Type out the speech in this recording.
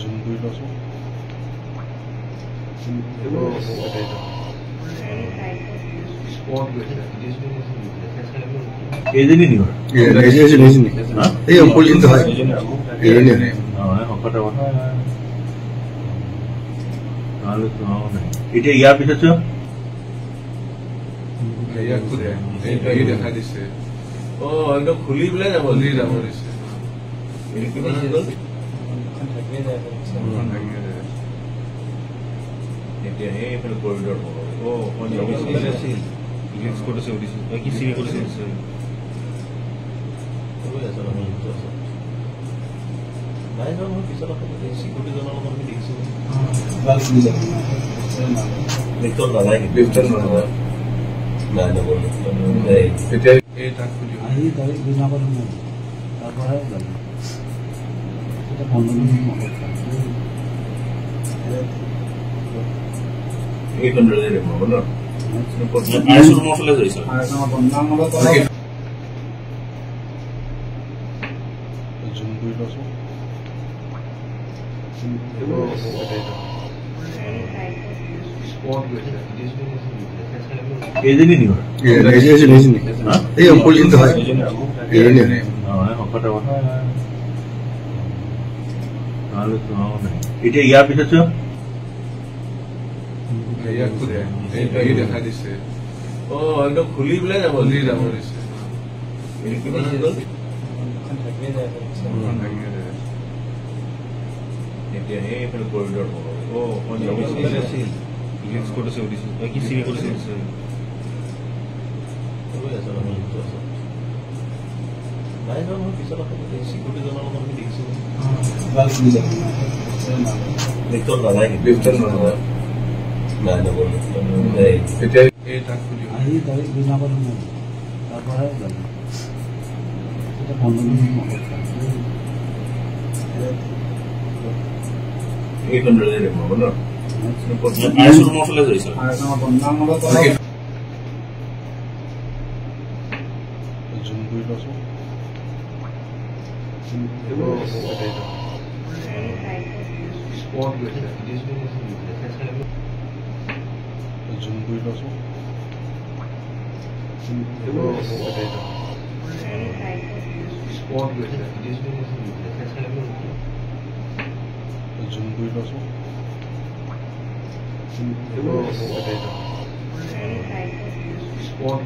জুম কৰি লৈছোঁ এইজনী নি এই অংকুল কিন্তু হয় এতিয়া ইয়াৰ পিছত দেখা দিছে একদম খুলি পেলাই যাব দিছে এতিয়া সেইফালে কৰিডৰ জুম কৰি লৈছোঁ এইজনী নি এই অংকুল কিন্তু হয় এতিয়া ইয়াৰ পিছত দেখা দিছে একদম খুলি পেলাই যাব দিছে এতিয়া সেইফালে কৰিডৰ জুম কৰি লৈছোঁ জুম কৰি লৈছোঁ জুম কৰি লৈছোঁ Sport